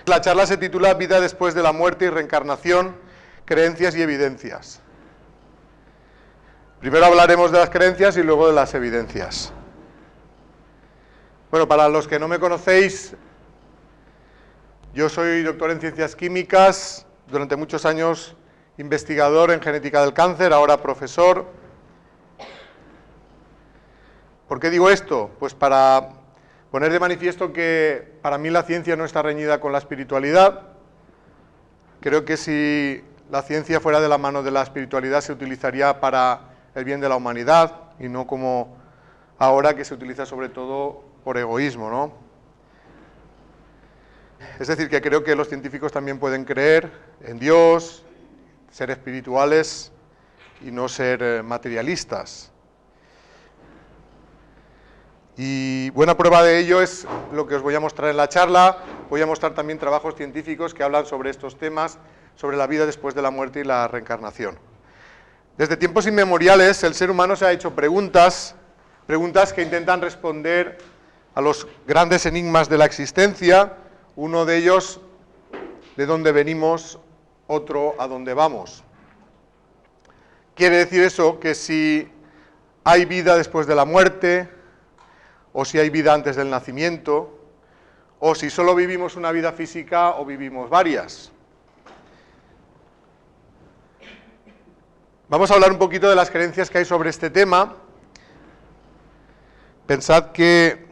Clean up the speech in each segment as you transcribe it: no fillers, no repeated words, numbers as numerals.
La charla se titula Vida después de la muerte y reencarnación, creencias y evidencias. Primero hablaremos de las creencias y luego de las evidencias. Bueno, para los que no me conocéis, yo soy doctor en ciencias químicas, durante muchos años investigador en genética del cáncer, ahora profesor. ¿Por qué digo esto? Pues para poner de manifiesto que para mí la ciencia no está reñida con la espiritualidad. Creo que si la ciencia fuera de la mano de la espiritualidad se utilizaría para el bien de la humanidad y no como ahora que se utiliza sobre todo por egoísmo, ¿no? Es decir, que creo que los científicos también pueden creer en Dios, ser espirituales y no ser materialistas. Y buena prueba de ello es lo que os voy a mostrar en la charla. Voy a mostrar también trabajos científicos que hablan sobre estos temas, sobre la vida después de la muerte y la reencarnación. Desde tiempos inmemoriales el ser humano se ha hecho preguntas que intentan responder a los grandes enigmas de la existencia. Uno de ellos, ¿de dónde venimos? Otro, ¿a dónde vamos? Quiere decir eso que si hay vida después de la muerte, o si hay vida antes del nacimiento, o si solo vivimos una vida física o vivimos varias. Vamos a hablar un poquito de las creencias que hay sobre este tema. Pensad que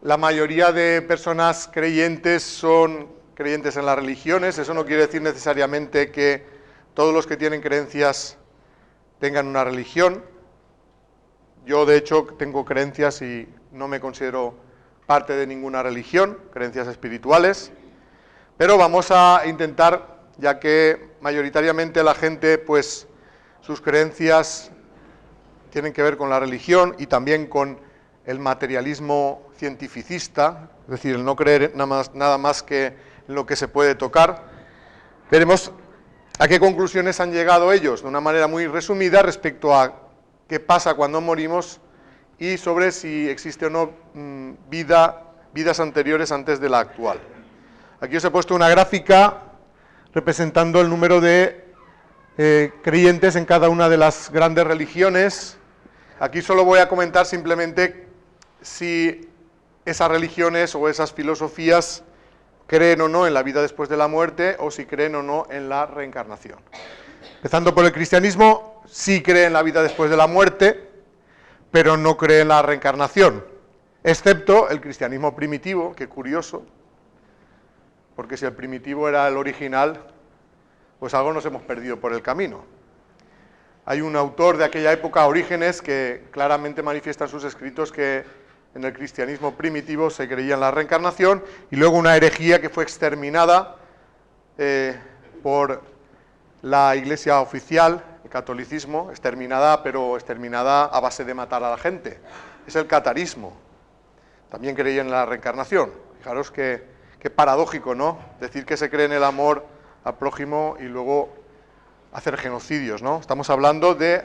la mayoría de personas creyentes son creyentes en las religiones. Eso no quiere decir necesariamente que todos los que tienen creencias tengan una religión. Yo, de hecho, tengo creencias y no me considero parte de ninguna religión, creencias espirituales, pero vamos a intentar, ya que mayoritariamente la gente, pues, sus creencias tienen que ver con la religión y también con el materialismo cientificista, es decir, el no creer nada más que en lo que se puede tocar. Veremos a qué conclusiones han llegado ellos, de una manera muy resumida, respecto a qué pasa cuando morimos y sobre si existe o no vidas anteriores antes de la actual. Aquí os he puesto una gráfica representando el número de creyentes en cada una de las grandes religiones. Aquí solo voy a comentar simplemente si esas religiones o esas filosofías creen o no en la vida después de la muerte o si creen o no en la reencarnación. Empezando por el cristianismo, sí cree en la vida después de la muerte, pero no cree en la reencarnación, excepto el cristianismo primitivo, que curioso, porque si el primitivo era el original, pues algo nos hemos perdido por el camino. Hay un autor de aquella época, Orígenes, que claramente manifiesta en sus escritos que en el cristianismo primitivo se creía en la reencarnación, y luego una herejía que fue exterminada por la iglesia oficial, el catolicismo, exterminada, pero exterminada a base de matar a la gente. Es el catarismo. También creía en la reencarnación. Fijaros qué paradójico, ¿no? Decir que se cree en el amor al prójimo y luego hacer genocidios, ¿no? Estamos hablando de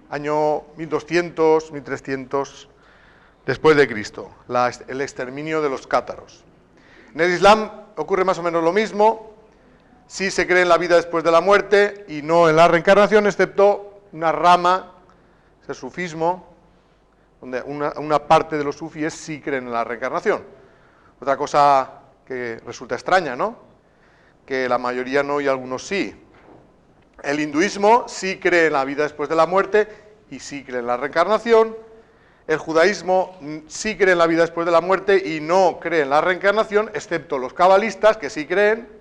año 1200, 1300 después de Cristo, el exterminio de los cátaros. En el Islam ocurre más o menos lo mismo. Sí se cree en la vida después de la muerte y no en la reencarnación, excepto una rama, es el sufismo, donde una parte de los sufíes sí creen en la reencarnación. Otra cosa que resulta extraña, ¿no? Que la mayoría no y algunos sí. El hinduismo sí cree en la vida después de la muerte y sí cree en la reencarnación. El judaísmo sí cree en la vida después de la muerte y no cree en la reencarnación, excepto los cabalistas, que sí creen.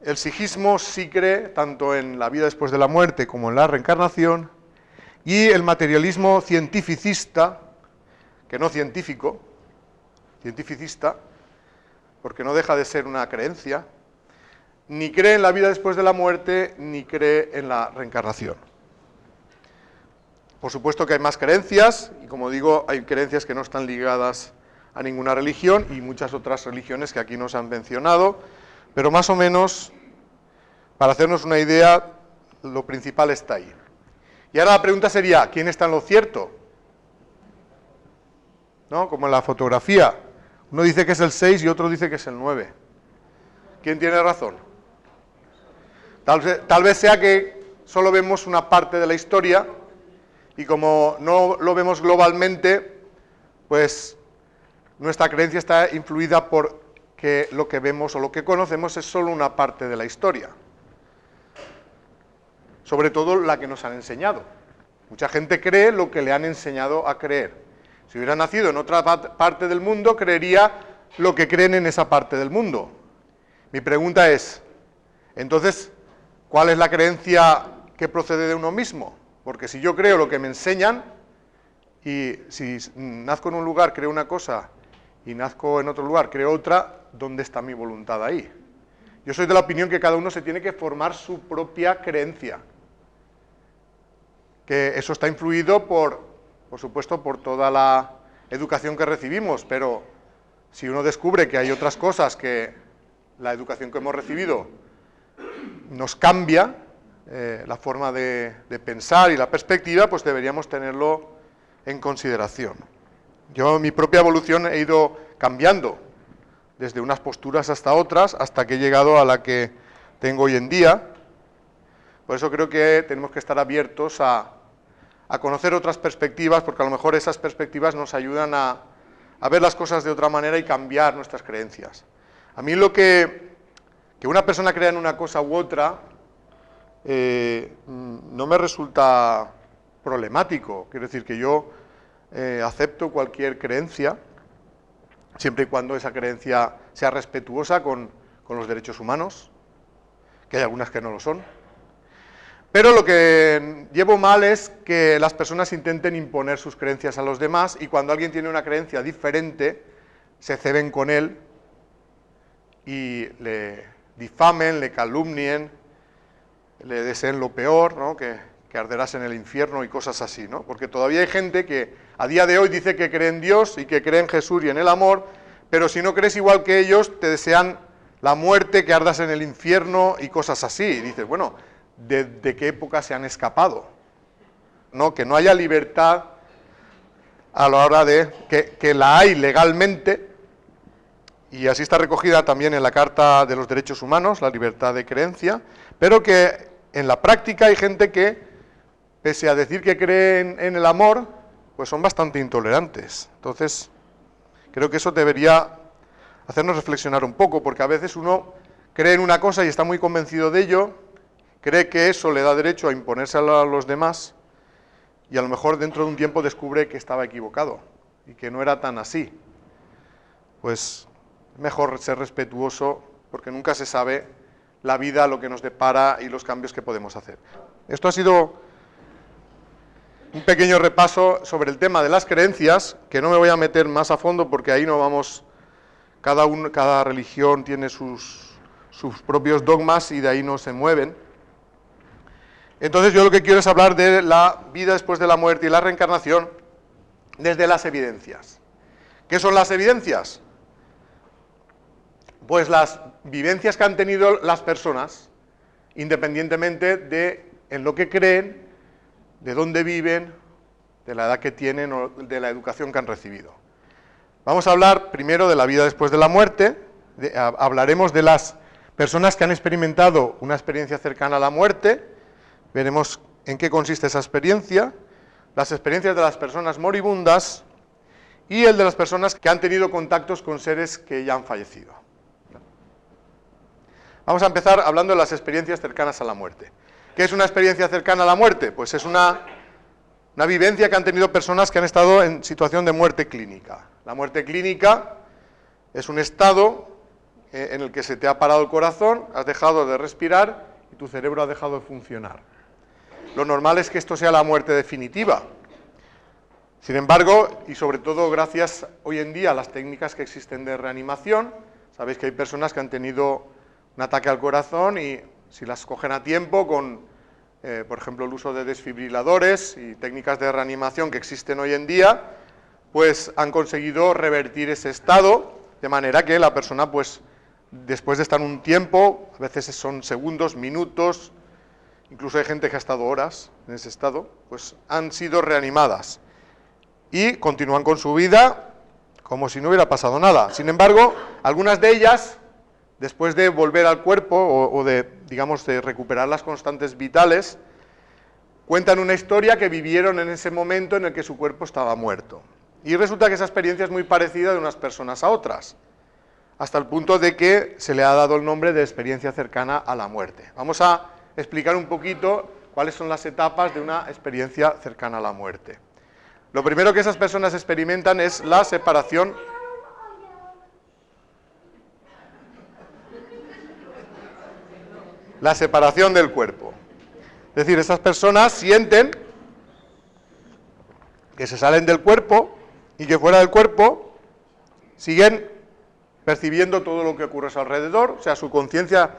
El sijismo sí cree tanto en la vida después de la muerte como en la reencarnación, y el materialismo cientificista, que no científico, cientificista, porque no deja de ser una creencia, ni cree en la vida después de la muerte, ni cree en la reencarnación. Por supuesto que hay más creencias, y como digo, hay creencias que no están ligadas a ninguna religión, y muchas otras religiones que aquí no se han mencionado, pero más o menos, para hacernos una idea, lo principal está ahí. Y ahora la pregunta sería, ¿quién está en lo cierto? ¿No? Como en la fotografía. Uno dice que es el 6 y otro dice que es el 9. ¿Quién tiene razón? Tal vez sea que solo vemos una parte de la historia y como no lo vemos globalmente, pues nuestra creencia está influida por que lo que vemos o lo que conocemos es solo una parte de la historia. Sobre todo la que nos han enseñado. Mucha gente cree lo que le han enseñado a creer. Si hubiera nacido en otra parte del mundo, creería lo que creen en esa parte del mundo. Mi pregunta es, entonces, ¿cuál es la creencia que procede de uno mismo? Porque si yo creo lo que me enseñan, y si nazco en un lugar creo una cosa, y nazco en otro lugar creo otra, ¿dónde está mi voluntad ahí? Yo soy de la opinión que cada uno se tiene que formar su propia creencia. Que eso está influido por supuesto, por toda la educación que recibimos, pero si uno descubre que hay otras cosas que la educación que hemos recibido nos cambia, la forma de pensar y la perspectiva, pues deberíamos tenerlo en consideración. Yo en mi propia evolución he ido cambiando, desde unas posturas hasta otras, hasta que he llegado a la que tengo hoy en día. Por eso creo que tenemos que estar abiertos a conocer otras perspectivas, porque a lo mejor esas perspectivas nos ayudan a ver las cosas de otra manera y cambiar nuestras creencias. A mí lo que una persona crea en una cosa u otra no me resulta problemático. Quiero decir que yo acepto cualquier creencia, siempre y cuando esa creencia sea respetuosa con los derechos humanos, que hay algunas que no lo son. Pero lo que llevo mal es que las personas intenten imponer sus creencias a los demás y cuando alguien tiene una creencia diferente, se ceben con él y le difamen, le calumnien, le deseen lo peor, ¿no? que arderás en el infierno y cosas así, ¿no? Porque todavía hay gente que a día de hoy dice que cree en Dios y que cree en Jesús y en el amor, pero si no crees igual que ellos, te desean la muerte, que ardas en el infierno y cosas así. Y dices, bueno, ¿de qué época se han escapado? ¿No? Que no haya libertad a la hora de... que la hay legalmente, y así está recogida también en la Carta de los Derechos Humanos, la libertad de creencia, pero que en la práctica hay gente que, pese a decir que creen en el amor, pues son bastante intolerantes. Entonces, creo que eso debería hacernos reflexionar un poco, porque a veces uno cree en una cosa y está muy convencido de ello, cree que eso le da derecho a imponerse a los demás, y a lo mejor dentro de un tiempo descubre que estaba equivocado, y que no era tan así. Pues mejor ser respetuoso, porque nunca se sabe la vida, lo que nos depara y los cambios que podemos hacer. Esto ha sido un pequeño repaso sobre el tema de las creencias, que no me voy a meter más a fondo porque ahí no vamos, cada religión tiene sus propios dogmas y de ahí no se mueven. Entonces yo lo que quiero es hablar de la vida después de la muerte y la reencarnación desde las evidencias. ¿Qué son las evidencias? Pues las vivencias que han tenido las personas, independientemente de en lo que creen, de dónde viven, de la edad que tienen o de la educación que han recibido. Vamos a hablar primero de la vida después de la muerte, hablaremos de las personas que han experimentado una experiencia cercana a la muerte, veremos en qué consiste esa experiencia, las experiencias de las personas moribundas y el de las personas que han tenido contactos con seres que ya han fallecido. Vamos a empezar hablando de las experiencias cercanas a la muerte. ¿Qué es una experiencia cercana a la muerte? Pues es una vivencia que han tenido personas que han estado en situación de muerte clínica. La muerte clínica es un estado en el que se te ha parado el corazón, has dejado de respirar y tu cerebro ha dejado de funcionar. Lo normal es que esto sea la muerte definitiva. Sin embargo, y sobre todo gracias hoy en día a las técnicas que existen de reanimación, sabéis que hay personas que han tenido un ataque al corazón y si las cogen a tiempo con, por ejemplo, el uso de desfibriladores y técnicas de reanimación que existen hoy en día, pues han conseguido revertir ese estado, de manera que la persona, pues, después de estar un tiempo, a veces son segundos, minutos, incluso hay gente que ha estado horas en ese estado, pues han sido reanimadas y continúan con su vida como si no hubiera pasado nada. Sin embargo, algunas de ellas, después de volver al cuerpo o de, digamos, de recuperar las constantes vitales, cuentan una historia que vivieron en ese momento en el que su cuerpo estaba muerto. Y resulta que esa experiencia es muy parecida de unas personas a otras, hasta el punto de que se le ha dado el nombre de experiencia cercana a la muerte. Vamos a explicar un poquito cuáles son las etapas de una experiencia cercana a la muerte. Lo primero que esas personas experimentan es la separación del cuerpo. Es decir, esas personas sienten que se salen del cuerpo y que fuera del cuerpo siguen percibiendo todo lo que ocurre a su alrededor, o sea, su conciencia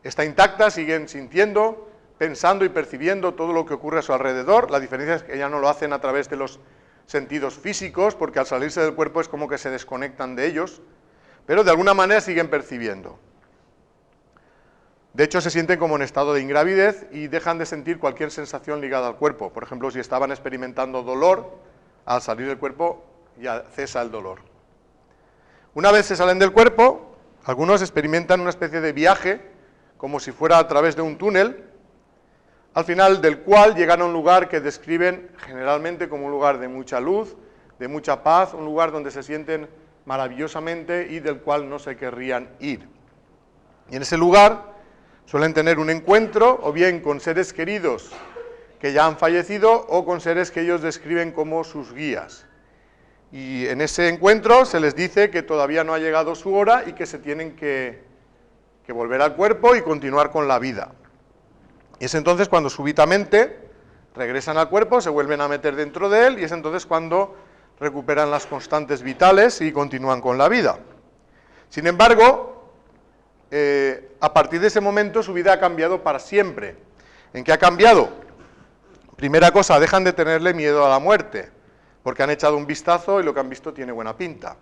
está intacta, siguen sintiendo, pensando y percibiendo todo lo que ocurre a su alrededor. La diferencia es que ya no lo hacen a través de los sentidos físicos, porque al salirse del cuerpo es como que se desconectan de ellos, pero de alguna manera siguen percibiendo. De hecho, se sienten como en estado de ingravidez y dejan de sentir cualquier sensación ligada al cuerpo. Por ejemplo, si estaban experimentando dolor, al salir del cuerpo ya cesa el dolor. Una vez se salen del cuerpo, algunos experimentan una especie de viaje, como si fuera a través de un túnel, al final del cual llegan a un lugar que describen generalmente como un lugar de mucha luz, de mucha paz, un lugar donde se sienten maravillosamente y del cual no se querrían ir. Y en ese lugar suelen tener un encuentro, o bien con seres queridos que ya han fallecido, o con seres que ellos describen como sus guías. Y en ese encuentro se les dice que todavía no ha llegado su hora y que se tienen que volver al cuerpo y continuar con la vida. Y es entonces cuando súbitamente regresan al cuerpo, se vuelven a meter dentro de él, y es entonces cuando recuperan las constantes vitales y continúan con la vida. Sin embargo, a partir de ese momento su vida ha cambiado para siempre. ¿En qué ha cambiado? Primera cosa, dejan de tenerle miedo a la muerte, porque han echado un vistazo y lo que han visto tiene buena pinta.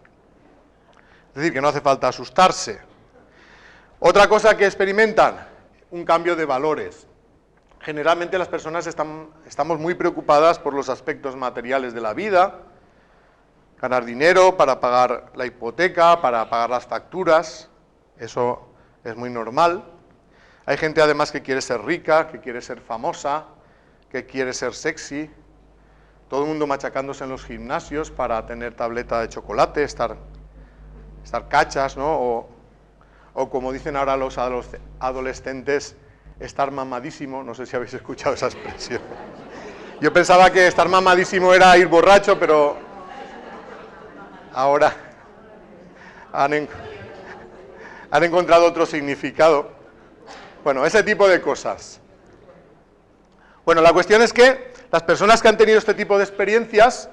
Es decir, que no hace falta asustarse. Otra cosa que experimentan, un cambio de valores. Generalmente las personas estamos muy preocupadas por los aspectos materiales de la vida, ganar dinero para pagar la hipoteca, para pagar las facturas, eso es muy normal. Hay gente además que quiere ser rica, que quiere ser famosa, que quiere ser sexy, todo el mundo machacándose en los gimnasios para tener tableta de chocolate, estar cachas, ¿no? O como dicen ahora los adolescentes, estar mamadísimo. No sé si habéis escuchado esa expresión. Yo pensaba que estar mamadísimo era ir borracho, pero ahora han encontrado otro significado. Bueno, ese tipo de cosas. Bueno, la cuestión es que las personas que han tenido este tipo de experiencias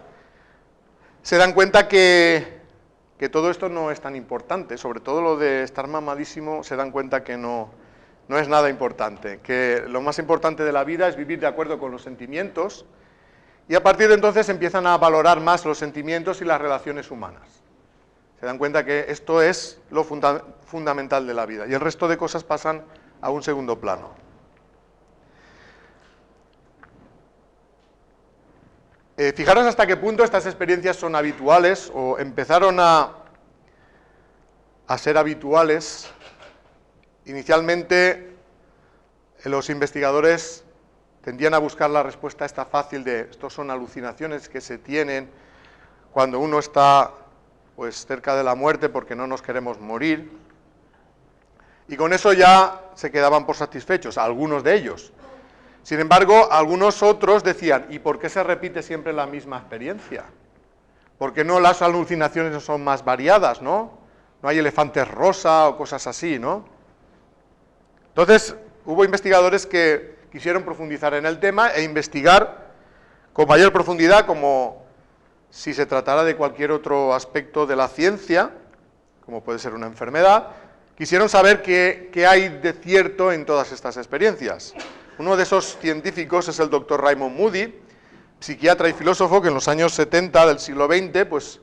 se dan cuenta que todo esto no es tan importante, sobre todo lo de estar mamadísimo, se dan cuenta que no es nada importante, que lo más importante de la vida es vivir de acuerdo con los sentimientos, y a partir de entonces empiezan a valorar más los sentimientos y las relaciones humanas. Se dan cuenta que esto es lo fundamental de la vida, y el resto de cosas pasan a un segundo plano. Fijaros hasta qué punto estas experiencias son habituales, o empezaron a ser habituales. Inicialmente, los investigadores tendían a buscar la respuesta esta fácil de estos son alucinaciones que se tienen cuando uno está pues cerca de la muerte porque no nos queremos morir, y con eso ya se quedaban por satisfechos, algunos de ellos. Sin embargo, algunos otros decían, ¿y por qué se repite siempre la misma experiencia? ¿Por qué no las alucinaciones no son más variadas, no? No hay elefantes rosa o cosas así, ¿no? Entonces, hubo investigadores que quisieron profundizar en el tema e investigar con mayor profundidad, como si se tratara de cualquier otro aspecto de la ciencia, como puede ser una enfermedad. Quisieron saber qué hay de cierto en todas estas experiencias. Uno de esos científicos es el doctor Raymond Moody, psiquiatra y filósofo que en los años 70 del siglo XX pues,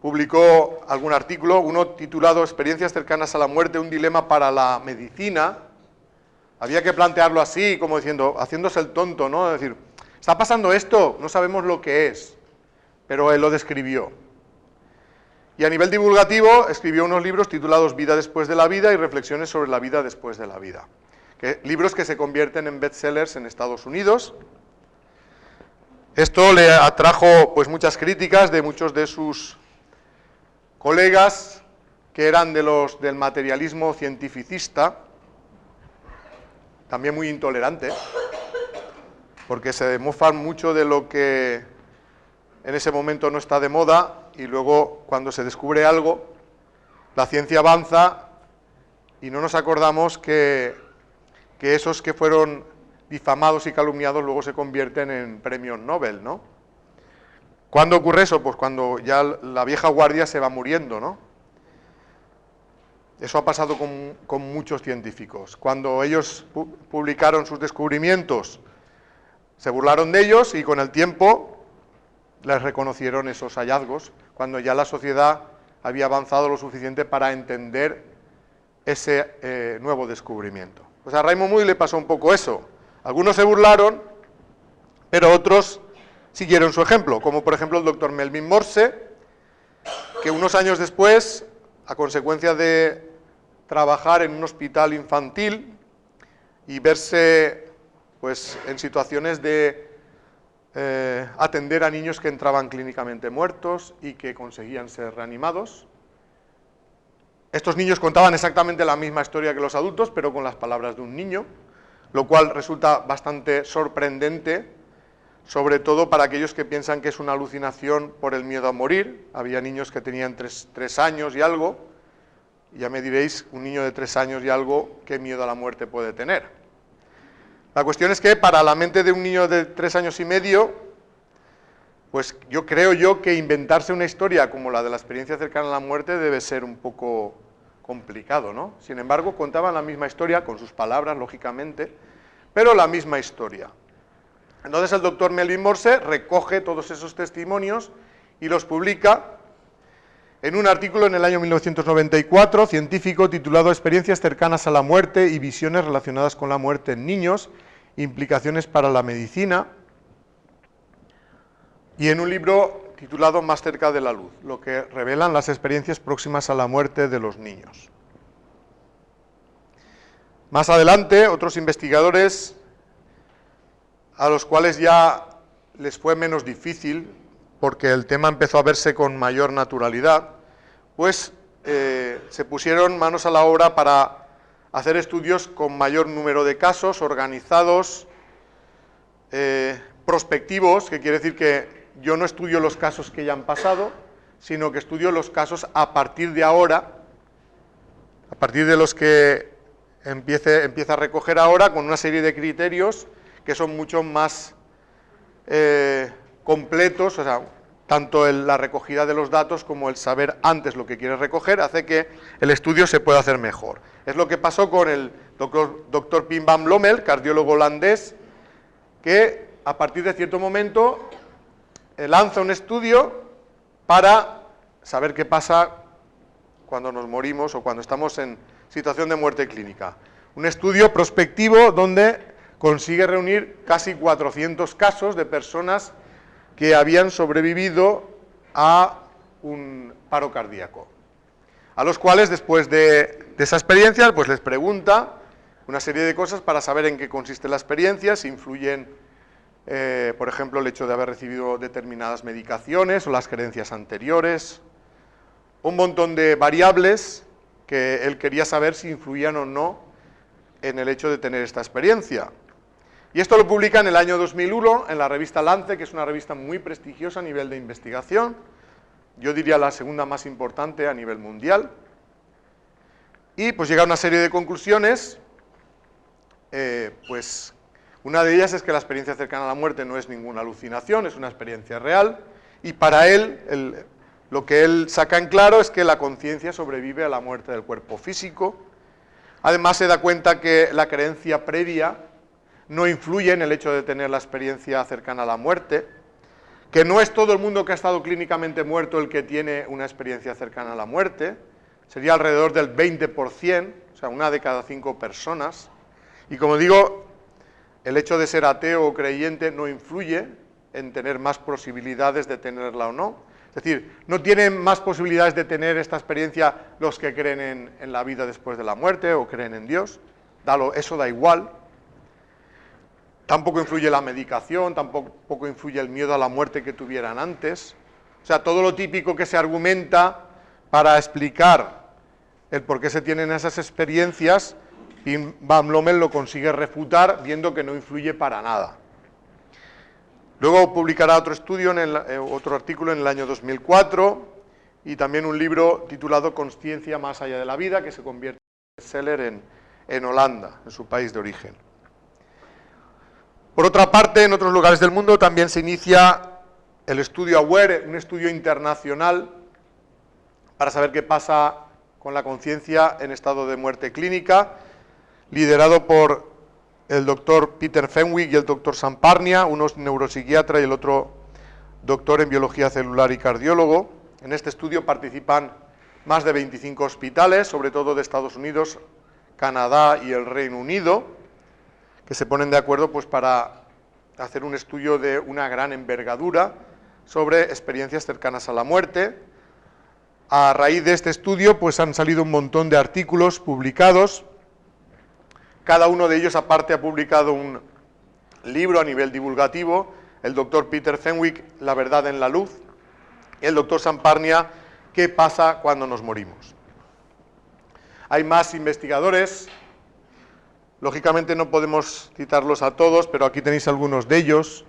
publicó algún artículo, uno titulado Experiencias cercanas a la muerte, un dilema para la medicina. Había que plantearlo así, como diciendo, haciéndose el tonto, ¿no? Es decir, está pasando esto, no sabemos lo que es, pero él lo describió. Y a nivel divulgativo escribió unos libros titulados Vida después de la vida y Reflexiones sobre la vida después de la vida. Libros que se convierten en bestsellers en Estados Unidos. Esto le atrajo pues muchas críticas de muchos de sus colegas que eran del materialismo cientificista, también muy intolerante, porque se mofan mucho de lo que en ese momento no está de moda, y luego cuando se descubre algo, la ciencia avanza y no nos acordamos que esos que fueron difamados y calumniados luego se convierten en premios Nobel, ¿no? ¿Cuándo ocurre eso? Pues cuando ya la vieja guardia se va muriendo, ¿no? Eso ha pasado con muchos científicos. Cuando ellos publicaron sus descubrimientos, se burlaron de ellos y con el tiempo les reconocieron esos hallazgos, cuando ya la sociedad había avanzado lo suficiente para entender ese nuevo descubrimiento. Pues a Raymond Moody le pasó un poco eso. Algunos se burlaron, pero otros siguieron su ejemplo, como por ejemplo el doctor Melvin Morse, que unos años después, a consecuencia de trabajar en un hospital infantil y verse pues en situaciones de atender a niños que entraban clínicamente muertos y que conseguían ser reanimados. Estos niños contaban exactamente la misma historia que los adultos, pero con las palabras de un niño, lo cual resulta bastante sorprendente, sobre todo para aquellos que piensan que es una alucinación por el miedo a morir. Había niños que tenían 3 años y algo, y ya me diréis, un niño de 3 años y algo, ¿qué miedo a la muerte puede tener? La cuestión es que para la mente de un niño de 3 años y medio, pues creo yo que inventarse una historia como la de la experiencia cercana a la muerte debe ser un poco complicado, ¿no? Sin embargo, contaban la misma historia, con sus palabras, lógicamente, pero la misma historia. Entonces el doctor Melvin Morse recoge todos esos testimonios y los publica en un artículo en el año 1994, científico, titulado Experiencias cercanas a la muerte y visiones relacionadas con la muerte en niños, implicaciones para la medicina, y en un libro titulado Más cerca de la luz, lo que revelan las experiencias próximas a la muerte de los niños. Más adelante, otros investigadores, a los cuales ya les fue menos difícil, porque el tema empezó a verse con mayor naturalidad, pues se pusieron manos a la obra para hacer estudios con mayor número de casos, organizados, prospectivos, que quiere decir que yo no estudio los casos que ya han pasado, sino que estudio los casos a partir de ahora, a partir de los que empieza a recoger ahora, con una serie de criterios que son mucho más completos, o sea, tanto la recogida de los datos como el saber antes lo que quieres recoger hace que el estudio se pueda hacer mejor. Es lo que pasó con el doctor Pim van Lommel, cardiólogo holandés, que a partir de cierto momento lanza un estudio para saber qué pasa cuando nos morimos o cuando estamos en situación de muerte clínica. Un estudio prospectivo donde consigue reunir casi 400 casos de personas que habían sobrevivido a un paro cardíaco, a los cuales después de esa experiencia pues les pregunta una serie de cosas para saber en qué consiste la experiencia, si influyen, por ejemplo, el hecho de haber recibido determinadas medicaciones o las creencias anteriores, un montón de variables que él quería saber si influían o no en el hecho de tener esta experiencia. Y esto lo publica en el año 2001 en la revista Lancet, que es una revista muy prestigiosa a nivel de investigación, yo diría la segunda más importante a nivel mundial, y pues llega a una serie de conclusiones, pues una de ellas es que la experiencia cercana a la muerte no es ninguna alucinación, es una experiencia real, y para él, lo que él saca en claro es que la conciencia sobrevive a la muerte del cuerpo físico. Además se da cuenta que la creencia previa no influye en el hecho de tener la experiencia cercana a la muerte, que no es todo el mundo que ha estado clínicamente muerto el que tiene una experiencia cercana a la muerte, sería alrededor del 20%, o sea, 1 de cada 5 personas, y como digo, el hecho de ser ateo o creyente no influye en tener más posibilidades de tenerla o no, Es decir, no tienen más posibilidades de tener esta experiencia los que creen en la vida después de la muerte o creen en Dios. Eso da igual. Tampoco influye la medicación, tampoco influye el miedo a la muerte que tuvieran antes. O sea, todo lo típico que se argumenta para explicar el por qué se tienen esas experiencias, Pim Van Lommel lo consigue refutar viendo que no influye para nada. Luego publicará otro estudio, otro artículo en el año 2004 y también un libro titulado Consciencia más allá de la vida, que se convierte en bestseller en Holanda, en su país de origen. Por otra parte, en otros lugares del mundo también se inicia el estudio AWARE, un estudio internacional para saber qué pasa con la conciencia en estado de muerte clínica, liderado por el doctor Peter Fenwick y el doctor Samparnia, uno es neuropsiquiatra y el otro doctor en biología celular y cardiólogo. En este estudio participan más de 25 hospitales, sobre todo de Estados Unidos, Canadá y el Reino Unido, que se ponen de acuerdo pues, para hacer un estudio de una gran envergadura sobre experiencias cercanas a la muerte. A raíz de este estudio pues, han salido un montón de artículos publicados. Cada uno de ellos, aparte, ha publicado un libro a nivel divulgativo. El doctor Peter Fenwick, La verdad en la luz. Y el doctor Samparnia, ¿qué pasa cuando nos morimos? Hay más investigadores. Lógicamente no podemos citarlos a todos, pero aquí tenéis algunos de ellos.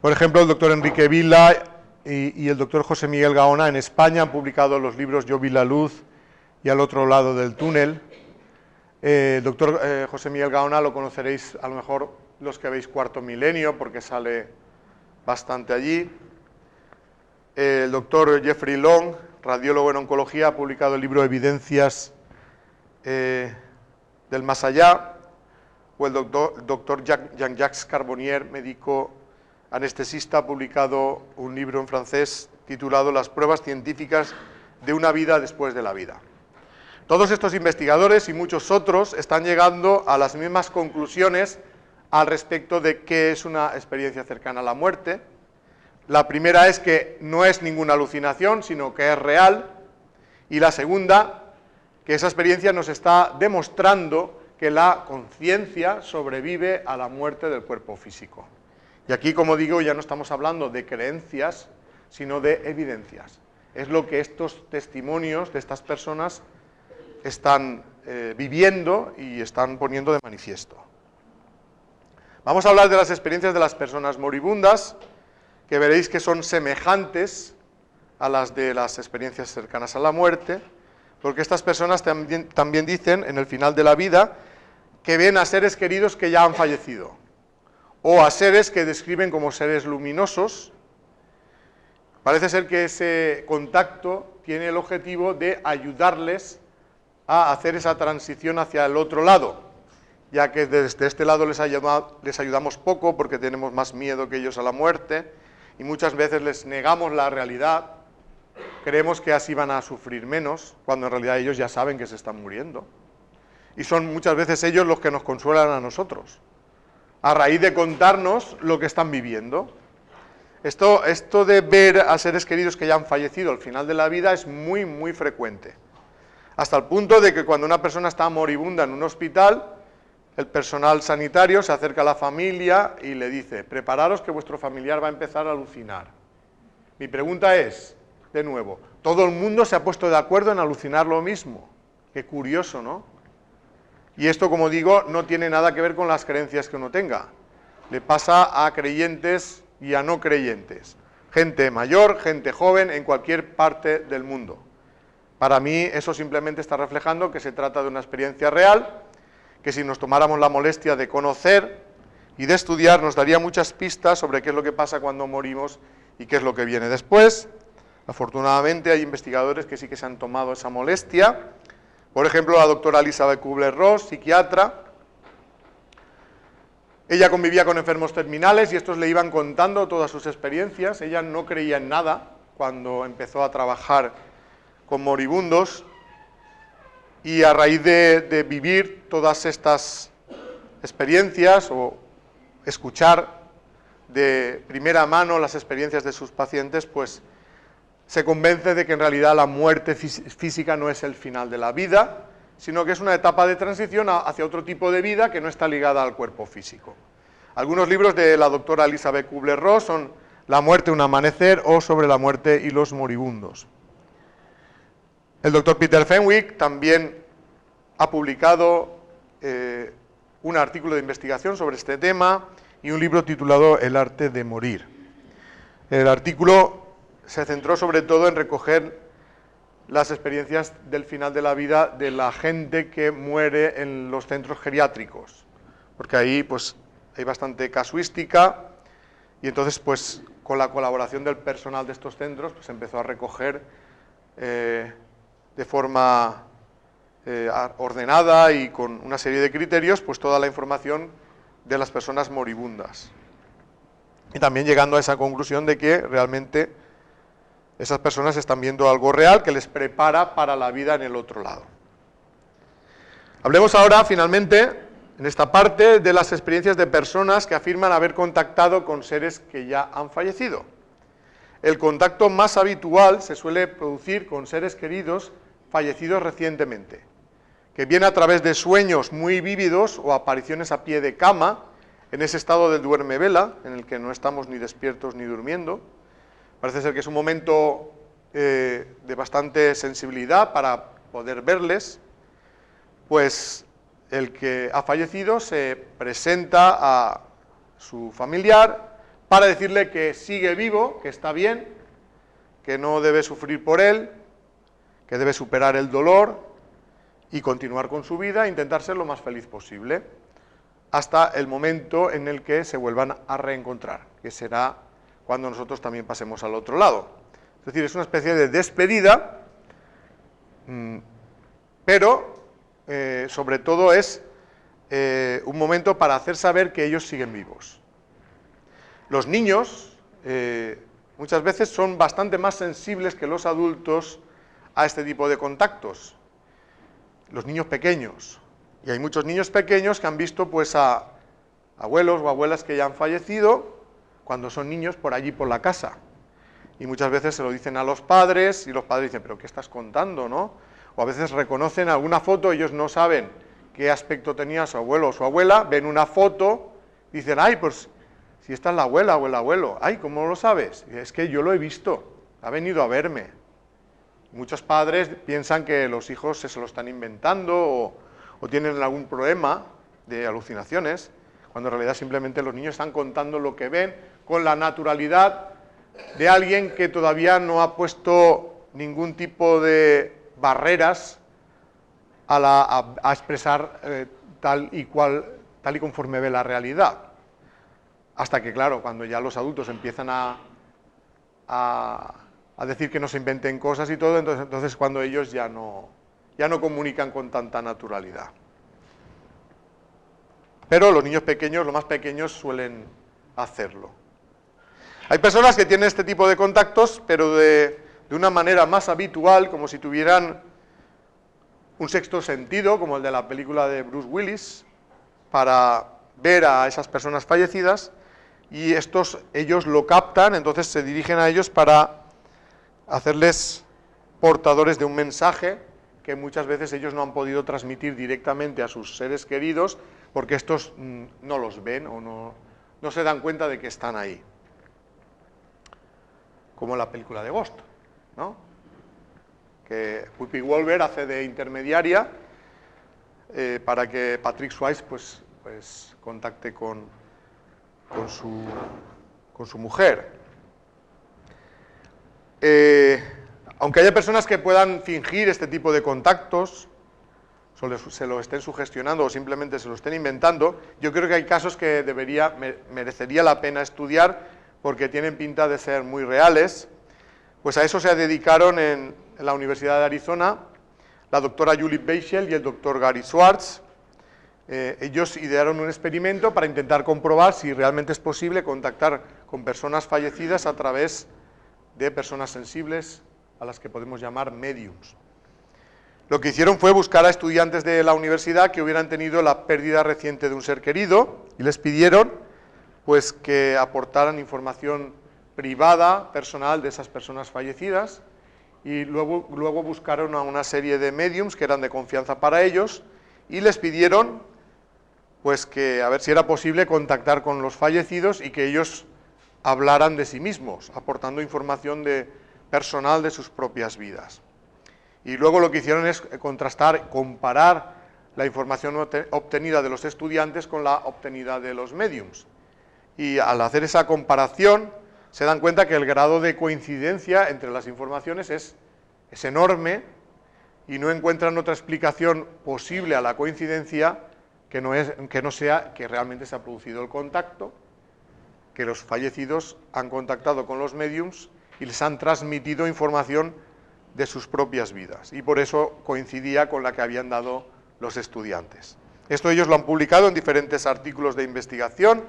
Por ejemplo, el doctor Enrique Vila y el doctor José Miguel Gaona en España han publicado los libros Yo vi la luz y Al otro lado del túnel. El doctor José Miguel Gaona lo conoceréis a lo mejor los que veis Cuarto Milenio, porque sale bastante allí. El doctor Jeffrey Long, radiólogo en oncología, ha publicado el libro Evidencias del más allá, o el doctor Jean-Jacques Carbonnier, médico anestesista, ha publicado un libro en francés titulado Las pruebas científicas de una vida después de la vida. Todos estos investigadores y muchos otros están llegando a las mismas conclusiones al respecto de qué es una experiencia cercana a la muerte. La primera es que no es ninguna alucinación, sino que es real, y la segunda, que esa experiencia nos está demostrando que la conciencia sobrevive a la muerte del cuerpo físico. Y aquí, como digo, ya no estamos hablando de creencias, sino de evidencias. Es lo que estos testimonios de estas personas están viviendo y están poniendo de manifiesto. Vamos a hablar de las experiencias de las personas moribundas, que veréis que son semejantes a las de las experiencias cercanas a la muerte, porque estas personas también dicen en el final de la vida que ven a seres queridos que ya han fallecido, o a seres que describen como seres luminosos. Parece ser que ese contacto tiene el objetivo de ayudarles a hacer esa transición hacia el otro lado, ya que desde este lado les ayudamos poco porque tenemos más miedo que ellos a la muerte y muchas veces les negamos la realidad, creemos que así van a sufrir menos, cuando en realidad ellos ya saben que se están muriendo. Y son muchas veces ellos los que nos consuelan a nosotros, a raíz de contarnos lo que están viviendo. Esto de ver a seres queridos que ya han fallecido al final de la vida es muy, muy frecuente. Hasta el punto de que cuando una persona está moribunda en un hospital, el personal sanitario se acerca a la familia y le dice: prepararos que vuestro familiar va a empezar a alucinar. Mi pregunta es, de nuevo, ¿todo el mundo se ha puesto de acuerdo en alucinar lo mismo? Qué curioso, ¿no? Y esto, como digo, no tiene nada que ver con las creencias que uno tenga. Le pasa a creyentes y a no creyentes. Gente mayor, gente joven, en cualquier parte del mundo. Para mí eso simplemente está reflejando que se trata de una experiencia real, que si nos tomáramos la molestia de conocer y de estudiar nos daría muchas pistas sobre qué es lo que pasa cuando morimos y qué es lo que viene después. Afortunadamente hay investigadores que sí que se han tomado esa molestia. Por ejemplo, la doctora Elizabeth Kubler-Ross, psiquiatra. Ella convivía con enfermos terminales y estos le iban contando todas sus experiencias. Ella no creía en nada cuando empezó a trabajar con moribundos, y a raíz de vivir todas estas experiencias o escuchar de primera mano las experiencias de sus pacientes, pues se convence de que en realidad la muerte física no es el final de la vida, sino que es una etapa de transición hacia otro tipo de vida que no está ligada al cuerpo físico. Algunos libros de la doctora Elizabeth Kubler-Ross son La muerte, un amanecer o Sobre la muerte y los moribundos. El doctor Peter Fenwick también ha publicado un artículo de investigación sobre este tema y un libro titulado El arte de morir. El artículo se centró sobre todo en recoger las experiencias del final de la vida de la gente que muere en los centros geriátricos, porque ahí pues hay bastante casuística y entonces pues con la colaboración del personal de estos centros pues empezó a recoger de forma ordenada y con una serie de criterios pues toda la información de las personas moribundas, y también llegando a esa conclusión de que realmente esas personas están viendo algo real que les prepara para la vida en el otro lado. Hablemos ahora, finalmente, en esta parte, de las experiencias de personas que afirman haber contactado con seres que ya han fallecido. El contacto más habitual se suele producir con seres queridos fallecidos recientemente, que viene a través de sueños muy vívidos o apariciones a pie de cama, en ese estado del duerme-vela, en el que no estamos ni despiertos ni durmiendo. Parece ser que es un momento de bastante sensibilidad para poder verles, pues el que ha fallecido se presenta a su familiar para decirle que sigue vivo, que está bien, que no debe sufrir por él, que debe superar el dolor y continuar con su vida e intentar ser lo más feliz posible, hasta el momento en el que se vuelvan a reencontrar, que será cuando nosotros también pasemos al otro lado. Es decir, es una especie de despedida, pero sobre todo es un momento para hacer saber que ellos siguen vivos. Los niños muchas veces son bastante más sensibles que los adultos a este tipo de contactos. Los niños pequeños. Y hay muchos niños pequeños que han visto pues a abuelos o abuelas que ya han fallecido cuando son niños por allí por la casa. Y muchas veces se lo dicen a los padres y los padres dicen, pero ¿qué estás contando, no? O a veces reconocen alguna foto, ellos no saben qué aspecto tenía su abuelo o su abuela, ven una foto, dicen, ay, pues si esta es la abuela o el abuelo, ay, ¿cómo lo sabes? Y es que yo lo he visto, ha venido a verme. Muchos padres piensan que los hijos se lo están inventando o tienen algún problema de alucinaciones, cuando en realidad simplemente los niños están contando lo que ven con la naturalidad de alguien que todavía no ha puesto ningún tipo de barreras a expresar tal y conforme ve la realidad. Hasta que, claro, cuando ya los adultos empiezan a decir que no se inventen cosas y todo, entonces cuando ellos ya no comunican con tanta naturalidad. Pero los niños pequeños, los más pequeños, suelen hacerlo. Hay personas que tienen este tipo de contactos, pero de una manera más habitual, como si tuvieran un sexto sentido, como el de la película de Bruce Willis, para ver a esas personas fallecidas, y ellos lo captan, entonces se dirigen a ellos para hacerles portadores de un mensaje que muchas veces ellos no han podido transmitir directamente a sus seres queridos, porque estos no los ven o no se dan cuenta de que están ahí. Como en la película de Ghost, ¿no? Que Whoopi Goldberg hace de intermediaria para que Patrick Swayze pues contacte con su mujer. Aunque haya personas que puedan fingir este tipo de contactos, se lo estén sugestionando o simplemente se lo estén inventando, yo creo que hay casos que merecería la pena estudiar porque tienen pinta de ser muy reales. Pues a eso se dedicaron en la Universidad de Arizona la doctora Julie Beischel y el doctor Gary Schwartz. Ellos idearon un experimento para intentar comprobar si realmente es posible contactar con personas fallecidas a través de personas sensibles a las que podemos llamar mediums. Lo que hicieron fue buscar a estudiantes de la universidad que hubieran tenido la pérdida reciente de un ser querido y les pidieron pues que aportaran información privada, personal de esas personas fallecidas, y luego buscaron a una serie de médiums que eran de confianza para ellos y les pidieron pues que a ver si era posible contactar con los fallecidos y que ellos hablaran de sí mismos, aportando información personal de sus propias vidas. Y luego lo que hicieron es comparar la información obtenida de los estudiantes con la obtenida de los médiums. Y al hacer esa comparación se dan cuenta que el grado de coincidencia entre las informaciones es enorme y no encuentran otra explicación posible a la coincidencia que no sea que realmente se ha producido el contacto, que los fallecidos han contactado con los médiums y les han transmitido información de sus propias vidas, y por eso coincidía con la que habían dado los estudiantes. Esto ellos lo han publicado en diferentes artículos de investigación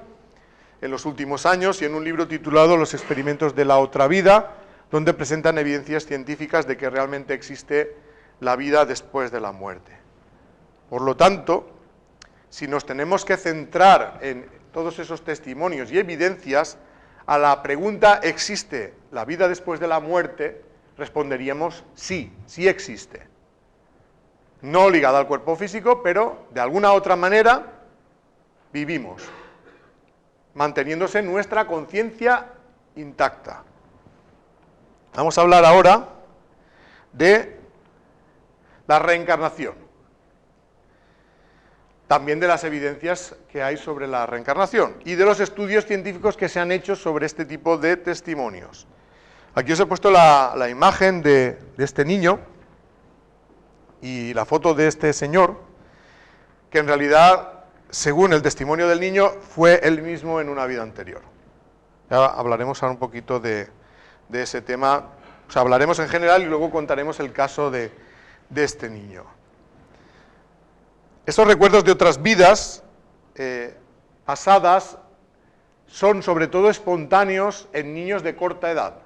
en los últimos años y en un libro titulado Los experimentos de la otra vida, donde presentan evidencias científicas de que realmente existe la vida después de la muerte. Por lo tanto, si nos tenemos que centrar en todos esos testimonios y evidencias, a la pregunta ¿existe la vida después de la muerte?, responderíamos sí, sí existe. No ligada al cuerpo físico, pero de alguna otra manera vivimos, manteniéndose nuestra conciencia intacta. Vamos a hablar ahora de la reencarnación, también de las evidencias que hay sobre la reencarnación y de los estudios científicos que se han hecho sobre este tipo de testimonios. Aquí os he puesto la imagen de este niño y la foto de este señor, que en realidad, según el testimonio del niño, fue él mismo en una vida anterior. Ya hablaremos ahora un poquito de ese tema, o sea, hablaremos en general y luego contaremos el caso de este niño. Esos recuerdos de otras vidas pasadas son sobre todo espontáneos en niños de corta edad,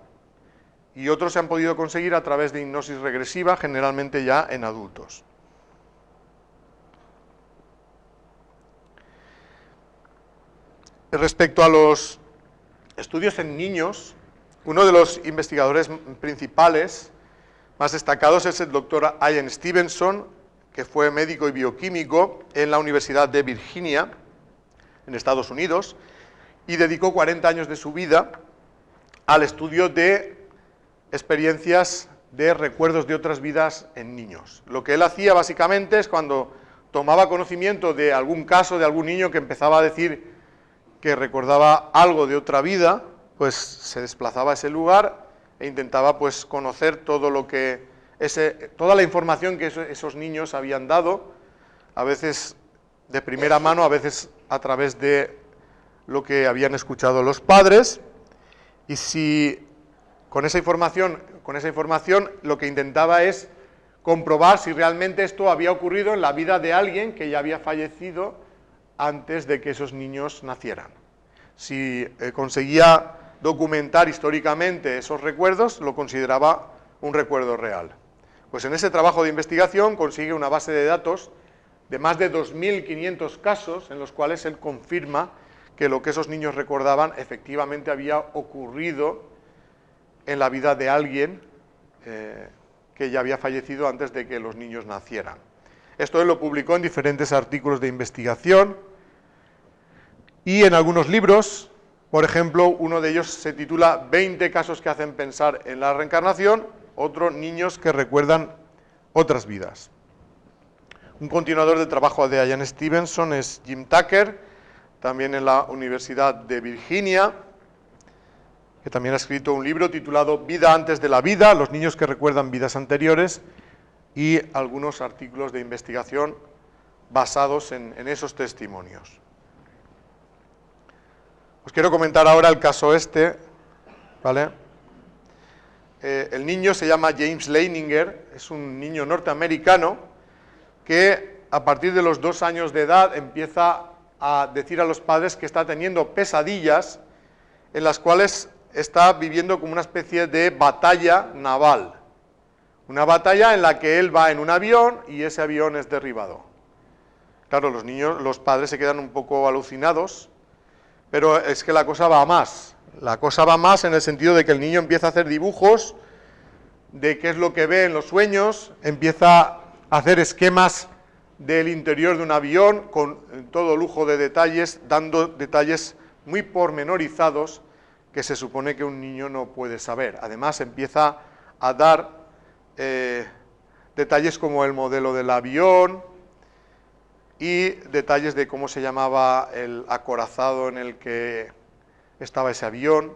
y otros se han podido conseguir a través de hipnosis regresiva, generalmente ya en adultos. Respecto a los estudios en niños, uno de los investigadores principales, más destacados, es el doctor Ian Stevenson, que fue médico y bioquímico en la Universidad de Virginia, en Estados Unidos, y dedicó 40 años de su vida al estudio de experiencias de recuerdos de otras vidas en niños. Lo que él hacía básicamente es cuando tomaba conocimiento de algún caso de algún niño que empezaba a decir que recordaba algo de otra vida, pues se desplazaba a ese lugar e intentaba pues conocer todo lo que toda la información que esos niños habían dado, a veces de primera mano, a veces a través de lo que habían escuchado los padres, y si con esa información lo que intentaba es comprobar si realmente esto había ocurrido en la vida de alguien que ya había fallecido antes de que esos niños nacieran. Si conseguía documentar históricamente esos recuerdos, lo consideraba un recuerdo real. Pues en ese trabajo de investigación consigue una base de datos de más de 2.500 casos en los cuales él confirma que lo que esos niños recordaban efectivamente había ocurrido en la vida de alguien que ya había fallecido antes de que los niños nacieran. Esto él lo publicó en diferentes artículos de investigación y en algunos libros. Por ejemplo, uno de ellos se titula 20 casos que hacen pensar en la reencarnación, otro, niños que recuerdan otras vidas. Un continuador del trabajo de Ian Stevenson es Jim Tucker, también en la Universidad de Virginia, que también ha escrito un libro titulado Vida antes de la vida, los niños que recuerdan vidas anteriores, y algunos artículos de investigación basados en esos testimonios. Os quiero comentar ahora el caso ¿vale? El niño se llama James Leininger, es un niño norteamericano que a partir de los 2 años de edad empieza a decir a los padres que está teniendo pesadillas en las cuales está viviendo como una especie de batalla naval. Una batalla en la que él va en un avión y ese avión es derribado. Claro, los padres se quedan un poco alucinados, pero es que la cosa va a más. La cosa va más en el sentido de que el niño empieza a hacer dibujos de qué es lo que ve en los sueños, empieza a hacer esquemas del interior de un avión con todo lujo de detalles, dando detalles muy pormenorizados que se supone que un niño no puede saber. Además empieza a dar detalles como el modelo del avión y detalles de cómo se llamaba el acorazado en el que estaba ese avión,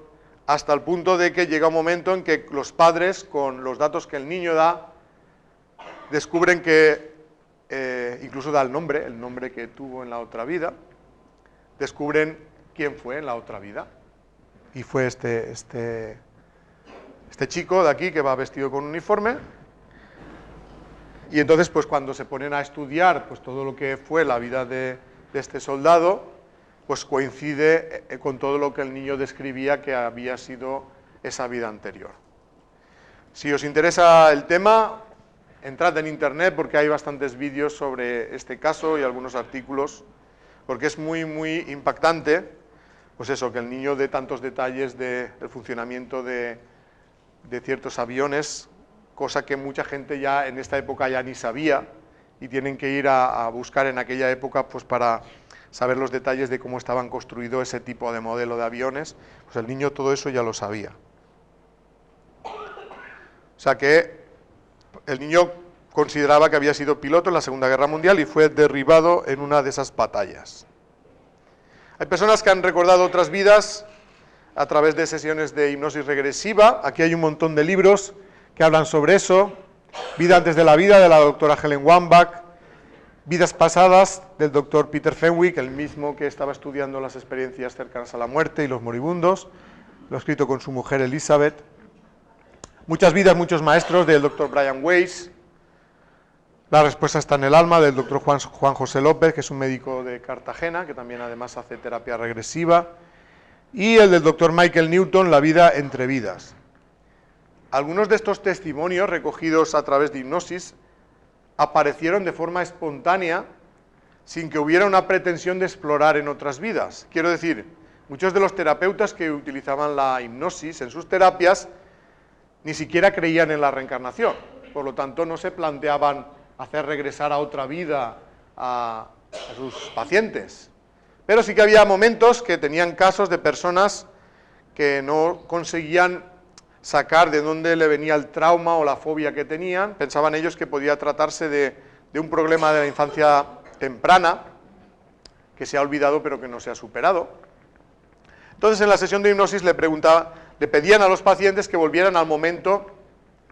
hasta el punto de que llega un momento en que los padres, con los datos que el niño da, descubren que, incluso da el nombre que tuvo en la otra vida, descubren quién fue en la otra vida. Y fue este chico de aquí que va vestido con un uniforme. Y entonces, pues cuando se ponen a estudiar pues todo lo que fue la vida de este soldado, pues coincide con todo lo que el niño describía que había sido esa vida anterior. Si os interesa el tema, entrad en internet porque hay bastantes vídeos sobre este caso y algunos artículos, porque es muy, muy impactante, pues eso, que el niño dé tantos detalles del funcionamiento de ciertos aviones, cosa que mucha gente ya en esta época ya ni sabía, y tienen que ir a buscar en aquella época pues para saber los detalles de cómo estaban construidos ese tipo de modelo de aviones. Pues el niño todo eso ya lo sabía. O sea que el niño consideraba que había sido piloto en la Segunda Guerra Mundial y fue derribado en una de esas batallas. Hay personas que han recordado otras vidas a través de sesiones de hipnosis regresiva. Aquí hay un montón de libros que hablan sobre eso. Vida antes de la vida, de la doctora Helen Wambach. Vidas pasadas, del doctor Peter Fenwick, el mismo que estaba estudiando las experiencias cercanas a la muerte y los moribundos. Lo ha escrito con su mujer Elizabeth. Muchas vidas, muchos maestros, del doctor Brian Weiss. La respuesta está en el alma, del doctor Juan José López, que es un médico de Cartagena, que también además hace terapia regresiva. Y el del doctor Michael Newton, La vida entre vidas. Algunos de estos testimonios recogidos a través de hipnosis aparecieron de forma espontánea, sin que hubiera una pretensión de explorar en otras vidas. Quiero decir, muchos de los terapeutas que utilizaban la hipnosis en sus terapias ni siquiera creían en la reencarnación, por lo tanto no se planteaban hacer regresar a otra vida a sus pacientes. Pero sí que había momentos que tenían casos de personas que no conseguían sacar de dónde le venía el trauma o la fobia que tenían. Pensaban ellos que podía tratarse de un problema de la infancia temprana, que se ha olvidado pero que no se ha superado. Entonces en la sesión de hipnosis le pedían a los pacientes que volvieran al momento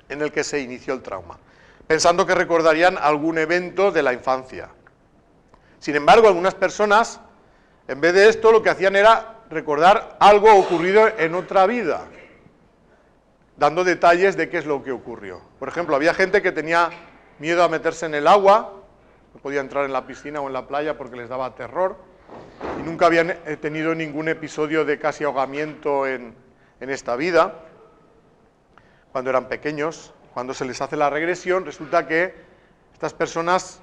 en el que se inició el trauma, pensando que recordarían algún evento de la infancia. Sin embargo, algunas personas, en vez de esto, lo que hacían era recordar algo ocurrido en otra vida, dando detalles de qué es lo que ocurrió. Por ejemplo, había gente que tenía miedo a meterse en el agua, no podía entrar en la piscina o en la playa porque les daba terror, y nunca habían tenido ningún episodio de casi ahogamiento en esta vida. Cuando eran pequeños, cuando se les hace la regresión, resulta que estas personas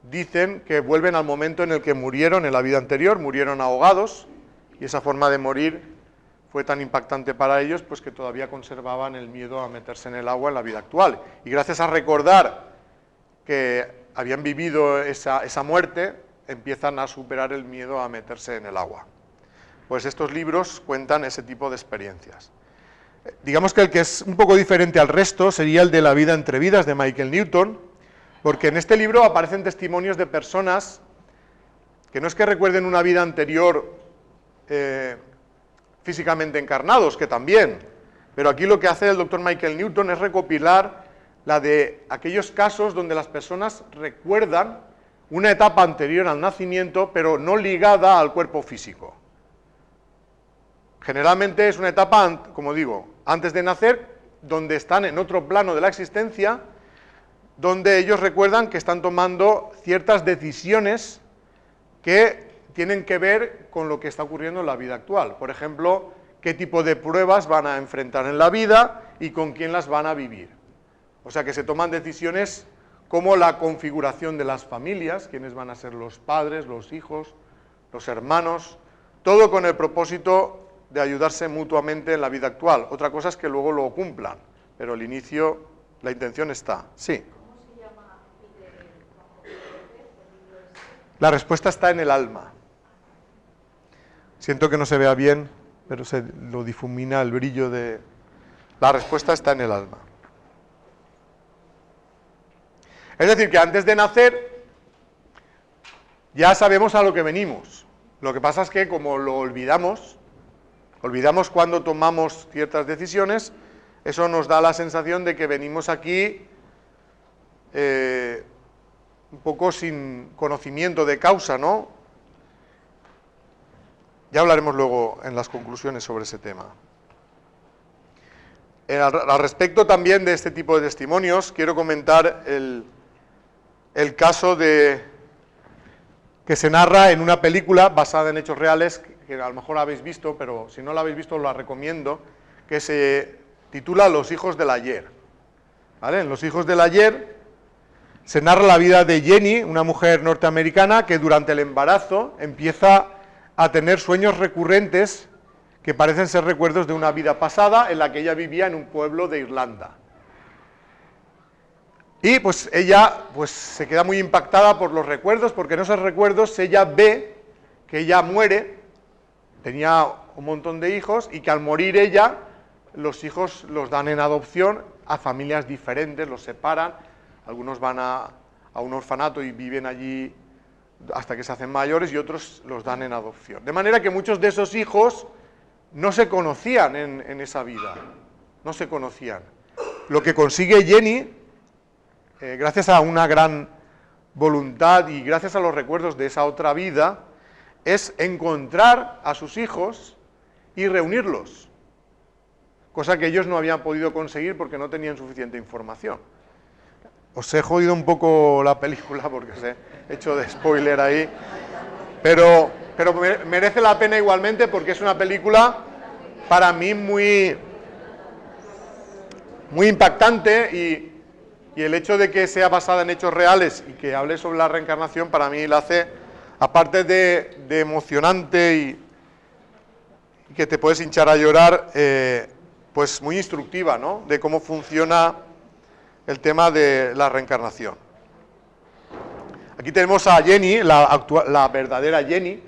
dicen que vuelven al momento en el que murieron en la vida anterior, murieron ahogados, y esa forma de morir fue tan impactante para ellos, pues que todavía conservaban el miedo a meterse en el agua en la vida actual. Y gracias a recordar que habían vivido esa muerte, empiezan a superar el miedo a meterse en el agua. Pues estos libros cuentan ese tipo de experiencias. Digamos que el que es un poco diferente al resto sería el de La vida entre vidas, de Michael Newton, porque en este libro aparecen testimonios de personas que no es que recuerden una vida anterior físicamente encarnados, que también, pero aquí lo que hace el doctor Michael Newton es recopilar la de aquellos casos donde las personas recuerdan una etapa anterior al nacimiento, pero no ligada al cuerpo físico. Generalmente es una etapa, como digo, antes de nacer, donde están en otro plano de la existencia, donde ellos recuerdan que están tomando ciertas decisiones que tienen que ver con lo que está ocurriendo en la vida actual. Por ejemplo, qué tipo de pruebas van a enfrentar en la vida y con quién las van a vivir. O sea que se toman decisiones como la configuración de las familias, quiénes van a ser los padres, los hijos, los hermanos, todo con el propósito de ayudarse mutuamente en la vida actual. Otra cosa es que luego lo cumplan, pero el inicio, la intención está. Sí. ¿Cómo se llama La respuesta está en el alma. Siento que no se vea bien, pero se lo difumina el brillo de... La respuesta está en el alma. Es decir, que antes de nacer ya sabemos a lo que venimos. Lo que pasa es que como lo olvidamos cuando tomamos ciertas decisiones, eso nos da la sensación de que venimos aquí un poco sin conocimiento de causa, ¿no? Ya hablaremos luego en las conclusiones sobre ese tema. Al respecto también de este tipo de testimonios, quiero comentar el caso que se narra en una película basada en hechos reales, que a lo mejor habéis visto, pero si no la habéis visto os la recomiendo, que se titula Los hijos del ayer. ¿Vale? En Los hijos del ayer se narra la vida de Jenny, una mujer norteamericana que durante el embarazo empieza a tener sueños recurrentes que parecen ser recuerdos de una vida pasada en la que ella vivía en un pueblo de Irlanda. Y pues ella se queda muy impactada por los recuerdos, porque en esos recuerdos ella ve que ella muere, tenía un montón de hijos, y que al morir ella, los hijos los dan en adopción a familias diferentes, los separan, algunos van a un orfanato y viven allí hasta que se hacen mayores, y otros los dan en adopción. De manera que muchos de esos hijos no se conocían en esa vida, no se conocían. Lo que consigue Jenny, gracias a una gran voluntad y gracias a los recuerdos de esa otra vida, es encontrar a sus hijos y reunirlos, cosa que ellos no habían podido conseguir porque no tenían suficiente información. Os he jodido un poco la película porque os he hecho de spoiler ahí, pero merece la pena igualmente porque es una película para mí muy impactante, y el hecho de que sea basada en hechos reales y que hable sobre la reencarnación para mí la hace, aparte de emocionante y que te puedes hinchar a llorar, pues muy instructiva, ¿no? De cómo funciona el tema de la reencarnación. Aquí tenemos a Jenny, la verdadera Jenny,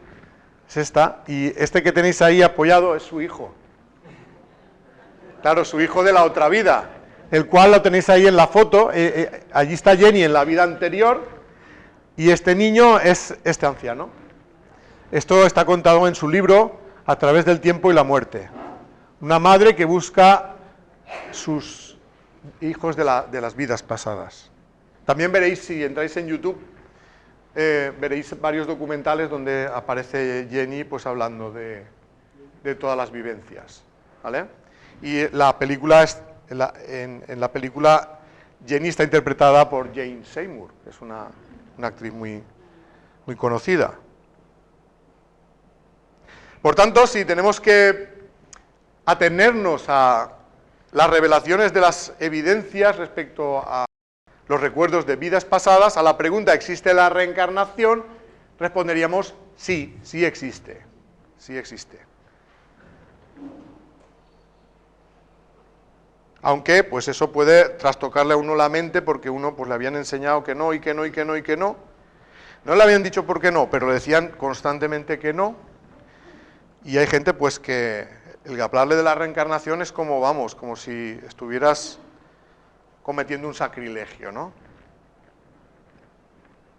es esta, y este que tenéis ahí apoyado es su hijo. Claro, su hijo de la otra vida, el cual lo tenéis ahí en la foto, allí está Jenny en la vida anterior, y este niño es este anciano. Esto está contado en su libro, A través del tiempo y la muerte. Una madre que busca sus hijos de las vidas pasadas. También veréis, si entráis en YouTube, veréis varios documentales donde aparece Jenny pues hablando de todas las vivencias, ¿vale? Y la película en la película Jenny está interpretada por Jane Seymour, que es una actriz muy conocida. Por tanto, si tenemos que atenernos a las revelaciones de las evidencias respecto a los recuerdos de vidas pasadas, a la pregunta ¿existe la reencarnación?, responderíamos sí, sí existe, sí existe. Aunque, pues eso puede trastocarle a uno la mente porque uno pues le habían enseñado que no, y que no, y que no, y que no. No le habían dicho por qué no, pero le decían constantemente que no. Y hay gente pues que el hablarle de la reencarnación es como, vamos, como si estuvieras cometiendo un sacrilegio, ¿no?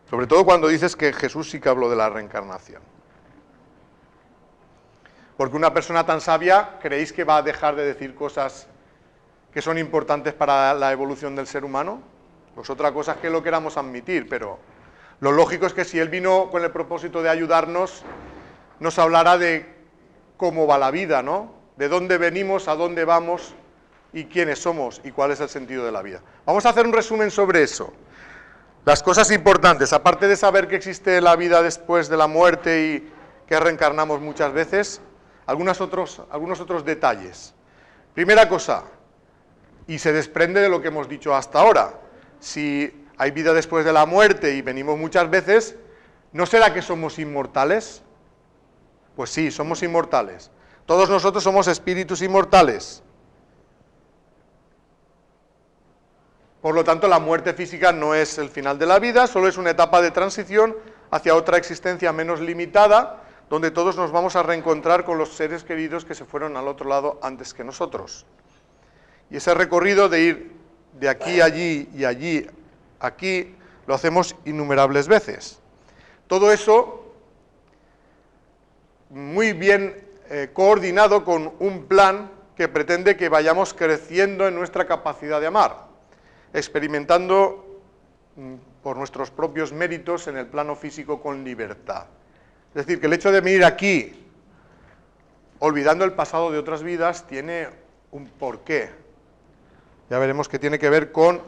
Sobre todo cuando dices que Jesús sí que habló de la reencarnación. Porque una persona tan sabia, ¿creéis que va a dejar de decir cosas que son importantes para la evolución del ser humano? Pues otra cosa es que lo queramos admitir, pero lo lógico es que si él vino con el propósito de ayudarnos, nos hablará de cómo va la vida, ¿no? De dónde venimos, a dónde vamos y quiénes somos y cuál es el sentido de la vida. Vamos a hacer un resumen sobre eso. Las cosas importantes, aparte de saber que existe la vida después de la muerte y que reencarnamos muchas veces, algunos otros detalles. Primera cosa, y se desprende de lo que hemos dicho hasta ahora, si hay vida después de la muerte y venimos muchas veces, ¿no será que somos inmortales? Pues sí, somos inmortales. Todos nosotros somos espíritus inmortales. Por lo tanto, la muerte física no es el final de la vida, solo es una etapa de transición hacia otra existencia menos limitada, donde todos nos vamos a reencontrar con los seres queridos que se fueron al otro lado antes que nosotros. Y ese recorrido de ir de aquí a allí y allí a aquí, lo hacemos innumerables veces. Todo eso muy bien coordinado con un plan que pretende que vayamos creciendo en nuestra capacidad de amar, experimentando por nuestros propios méritos en el plano físico con libertad. Es decir, que el hecho de venir aquí, olvidando el pasado de otras vidas, tiene un porqué. Ya veremos que tiene que ver con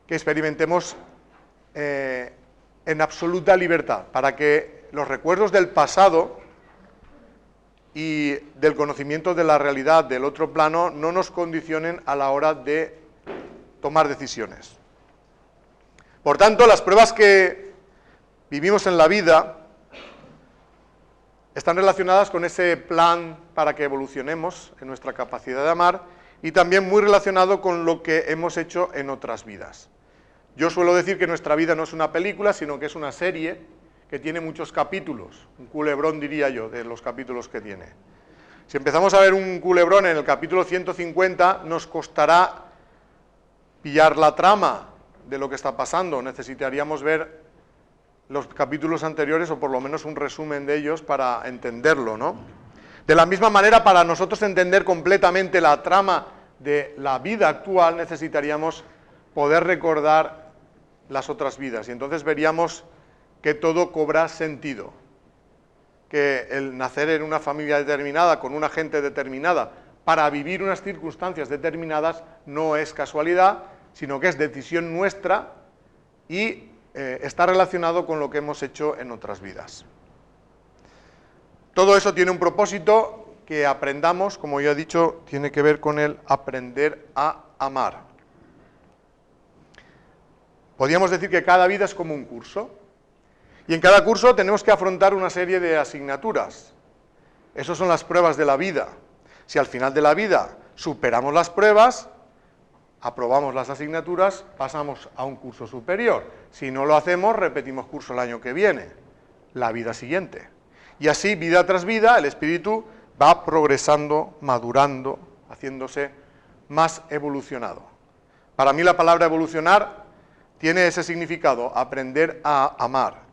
que experimentemos en absoluta libertad, para que los recuerdos del pasado y del conocimiento de la realidad del otro plano no nos condicionen a la hora de tomar decisiones. Por tanto, las pruebas que vivimos en la vida están relacionadas con ese plan para que evolucionemos en nuestra capacidad de amar y también muy relacionado con lo que hemos hecho en otras vidas. Yo suelo decir que nuestra vida no es una película, sino que es una serie que tiene muchos capítulos, un culebrón diría yo, de los capítulos que tiene. Si empezamos a ver un culebrón en el capítulo 150, nos costará pillar la trama de lo que está pasando, necesitaríamos ver los capítulos anteriores o por lo menos un resumen de ellos para entenderlo, ¿no? De la misma manera, para nosotros entender completamente la trama de la vida actual, necesitaríamos poder recordar las otras vidas y entonces veríamos que todo cobra sentido, que el nacer en una familia determinada, con una gente determinada, para vivir unas circunstancias determinadas, no es casualidad, sino que es decisión nuestra y está relacionado con lo que hemos hecho en otras vidas. Todo eso tiene un propósito que aprendamos, como ya he dicho, tiene que ver con el aprender a amar. Podríamos decir que cada vida es como un curso, y en cada curso tenemos que afrontar una serie de asignaturas. Esas son las pruebas de la vida. Si al final de la vida superamos las pruebas, aprobamos las asignaturas, pasamos a un curso superior. Si no lo hacemos, repetimos curso el año que viene, la vida siguiente. Y así, vida tras vida, el espíritu va progresando, madurando, haciéndose más evolucionado. Para mí la palabra evolucionar tiene ese significado, aprender a amar.